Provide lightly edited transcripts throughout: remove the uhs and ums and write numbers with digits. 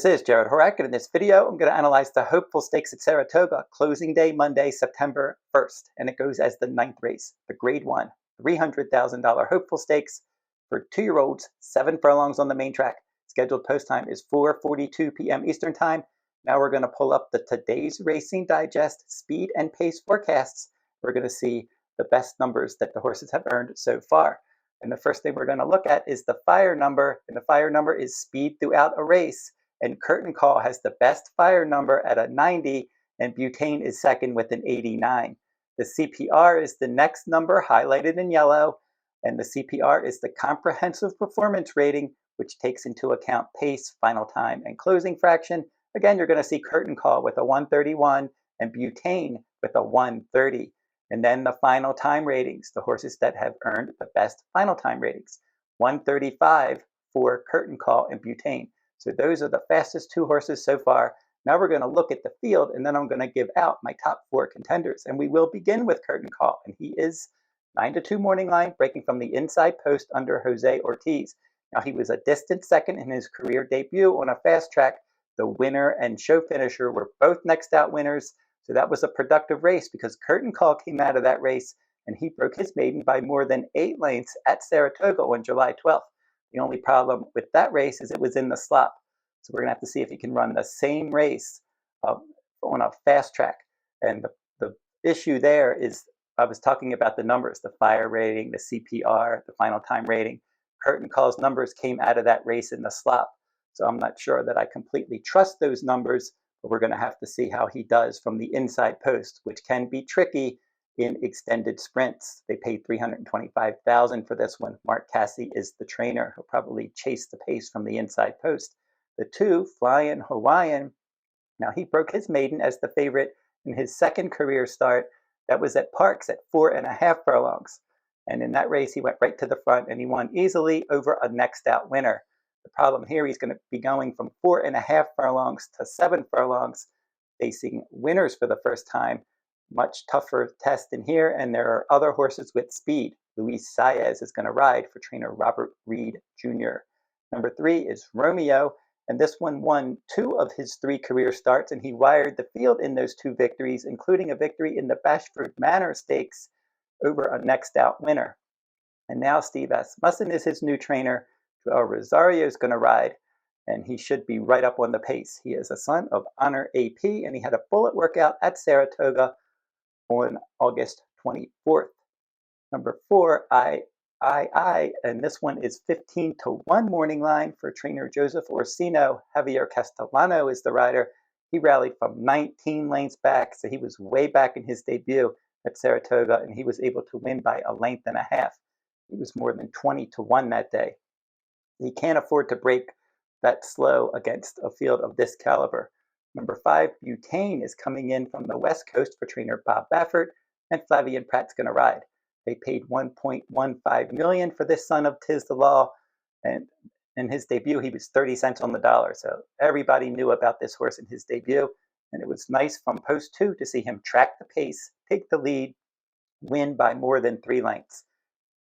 This is Jarrod Horak, and in this video, I'm going to analyze the Hopeful Stakes at Saratoga, closing day Monday, September 1st, and it goes as the 9th race, the Grade 1, $300,000 Hopeful Stakes for 2-year-olds, 7 furlongs on the main track. Scheduled post time is 4:42 p.m. Eastern Time. Now we're going to pull up the Today's Racing Digest speed and pace forecasts. We're going to see the best numbers that the horses have earned so far. And the first thing we're going to look at is the fire number, and the fire number is speed throughout a race. And Curtain Call has the best fire number at a 90, and Buetane is second with an 89. The CPR is the next number highlighted in yellow, and the CPR is the comprehensive performance rating, which takes into account pace, final time, and closing fraction. Again, you're going to see Curtain Call with a 131 and Buetane with a 130. And then the final time ratings, the horses that have earned the best final time ratings, 135 for Curtain Call and Buetane. So those are the fastest 2 horses so far. Now we're going to look at the field, and then I'm going to give out my top 4 contenders. And we will begin with Curtain Call, and he is 9-2 morning line, breaking from the inside post under Jose Ortiz. Now he was a distant second in his career debut on a fast track. The winner and show finisher were both next out winners. So that was a productive race because Curtain Call came out of that race, and he broke his maiden by more than 8 lengths at Saratoga on July 12th. The only problem with that race is it was in the slop. So we're going to have to see if he can run the same race on a fast track. And the issue there is, I was talking about the numbers, the fire rating, the CPR, the final time rating. Curtain Call's numbers came out of that race in the slop. So I'm not sure that I completely trust those numbers, but we're going to have to see how he does from the inside post, which can be tricky in extended sprints. They paid $325,000 for this one. Mark Cassie is the trainer. He'll probably chase the pace from the inside post. The 2, Flyin Hawaiian, now he broke his maiden as the favorite in his second career start. That was at Parks at 4.5 furlongs. And in that race, he went right to the front and he won easily over a next out winner. The problem here, he's going to be going from 4.5 furlongs to 7 furlongs, facing winners for the first time. Much tougher test in here, and there are other horses with speed. Luis Saez is going to ride for trainer Robert Reed Jr. Number 3 is Romeo, and this one won 2 of his 3 career starts, and he wired the field in those 2 victories, including a victory in the Bashford Manor Stakes over a next out winner. And now Steve Asmussen is his new trainer. Joel Rosario is going to ride, and he should be right up on the pace. He is a son of Honor AP, and he had a bullet workout at Saratoga on August 24th. Number 4, I, and this one is 15-1 morning line for trainer Joseph Orsino. Javier Castellano is the rider. He rallied from 19 lengths back, so he was way back in his debut at Saratoga, and he was able to win by a length and a half. He was more than 20-1 that day. He can't afford to break that slow against a field of this caliber. Number 5, Buetane is coming in from the West Coast for trainer Bob Baffert, and Flavien Prat's going to ride. They paid $1.15 million for this son of Tiz the Law, and in his debut, he was 30 cents on the dollar. So everybody knew about this horse in his debut, and it was nice from post 2 to see him track the pace, take the lead, win by more than 3 lengths.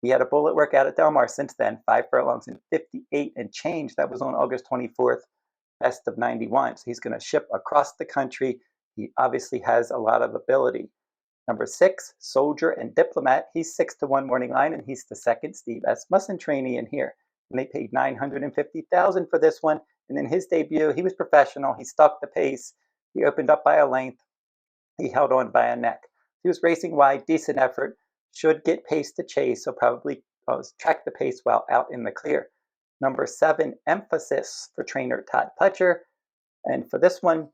He had a bullet workout at Del Mar since then, 5 furlongs and 58 and change. That was on August 24th, best of 91. So he's going to ship across the country. He obviously has a lot of ability. Number 6, Soldier and Diplomat. He's 6-1 morning line, and he's the second Steve Asmussen trainee in here. And they paid $950,000 for this one. And in his debut, he was professional. He stalked the pace. He opened up by a length. He held on by a neck. He was racing wide, decent effort. Should get pace to chase, so probably track the pace while out in the clear. Number 7, Emphasis for trainer Todd Pletcher. And for this one,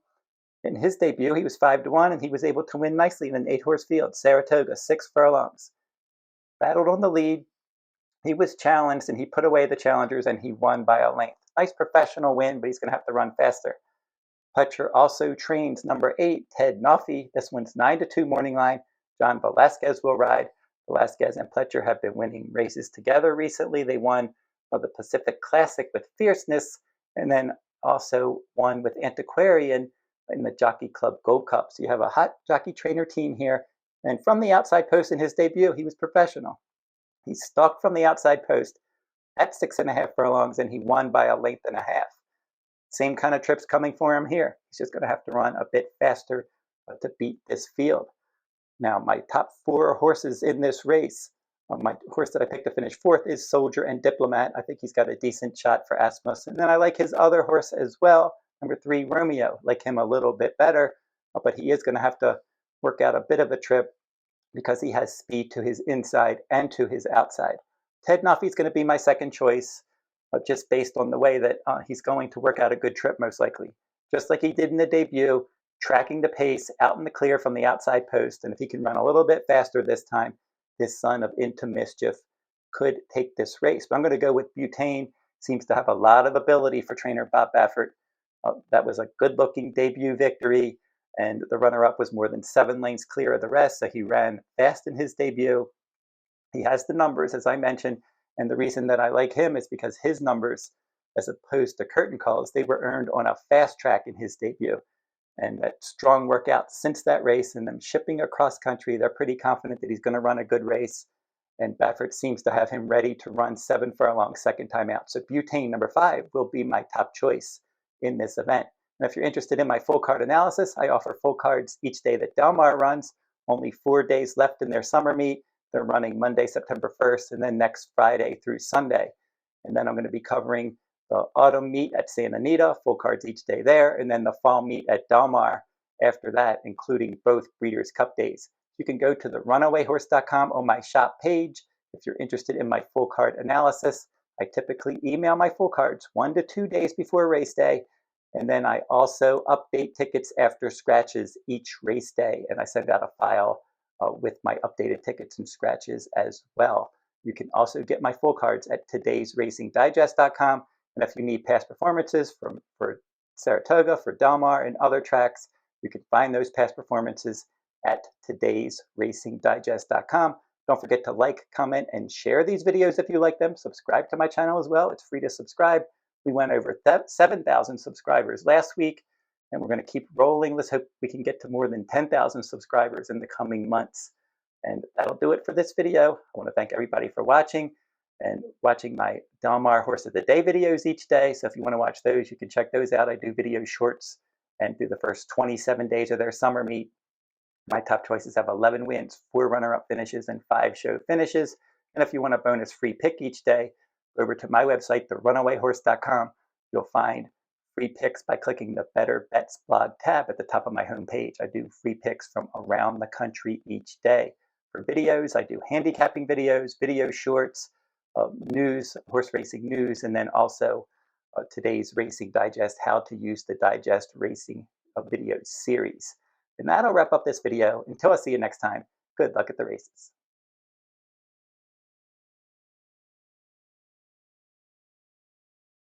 in his debut, he was 5-1, and he was able to win nicely in an 8-horse field. Saratoga, 6 furlongs. Battled on the lead. He was challenged, and he put away the challengers, and he won by a length. Nice professional win, but he's going to have to run faster. Pletcher also trains number 8, Ted Noffey. This one's 9-2 morning line. John Velasquez will ride. Velasquez and Pletcher have been winning races together recently. They won the Pacific Classic with Fierceness, and then also won with Antiquarian in the Jockey Club Gold Cup. So you have a hot jockey trainer team here. And from the outside post in his debut, he was professional. He stalked from the outside post at 6.5 furlongs, and he won by a length and a half. Same kind of trips coming for him here. He's just going to have to run a bit faster to beat this field. Now, my top 4 horses in this race, my horse that I picked to finish 4th is Soldier and Diplomat. I think he's got a decent shot for Asmus. And then I like his other horse as well, number 3, Romeo. Like him a little bit better, but he is going to have to work out a bit of a trip because he has speed to his inside and to his outside. Ted Noffey is going to be my second choice, just based on the way that he's going to work out a good trip, most likely. Just like he did in the debut, tracking the pace out in the clear from the outside post. And if he can run a little bit faster this time, his son of Into Mischief could take this race. But I'm going to go with Buetane. Seems to have a lot of ability for trainer Bob Baffert. That was a good-looking debut victory, and the runner-up was more than 7 lanes clear of the rest, so he ran fast in his debut. He has the numbers, as I mentioned, and the reason that I like him is because his numbers, as opposed to curtain calls, they were earned on a fast track in his debut. And that strong workout since that race and them shipping across country, they're pretty confident that he's going to run a good race. And Baffert seems to have him ready to run 7 furlongs second time out. So Buetane, number 5, will be my top choice in this event. And if you're interested in my full card analysis, I offer full cards each day that Del Mar runs. Only 4 days left in their summer meet. They're running Monday, September 1st, and then next Friday through Sunday. And then I'm going to be covering the autumn meet at Santa Anita, full cards each day there, and then the fall meet at Del Mar after that, including both Breeders' Cup days. You can go to the runawayhorse.com on my shop page if you're interested in my full card analysis. I typically email my full cards 1 to 2 days before race day, and then I also update tickets after scratches each race day, and I send out a file with my updated tickets and scratches as well. You can also get my full cards at todaysracingdigest.com. And if you need past performances for Saratoga, for Del Mar, and other tracks, you can find those past performances at todaysracingdigest.com. Don't forget to like, comment, and share these videos if you like them. Subscribe to my channel as well. It's free to subscribe. We went over 7,000 subscribers last week, and we're going to keep rolling. Let's hope we can get to more than 10,000 subscribers in the coming months. And that'll do it for this video. I want to thank everybody for watching and watching my Del Mar Horse of the Day videos each day. So if you want to watch those, you can check those out. I do video shorts, and through the first 27 days of their summer meet, my top choices have 11 wins, 4 runner-up finishes, and 5 show finishes. And if you want a bonus free pick each day, go over to my website, therunawayhorse.com. You'll find free picks by clicking the Better Bets blog tab at the top of my homepage. I do free picks from around the country each day. For videos, I do handicapping videos, video shorts, news, horse racing news, and then also today's Racing Digest, how to use the Digest Racing video series. And that'll wrap up this video. Until I see you next time, good luck at the races.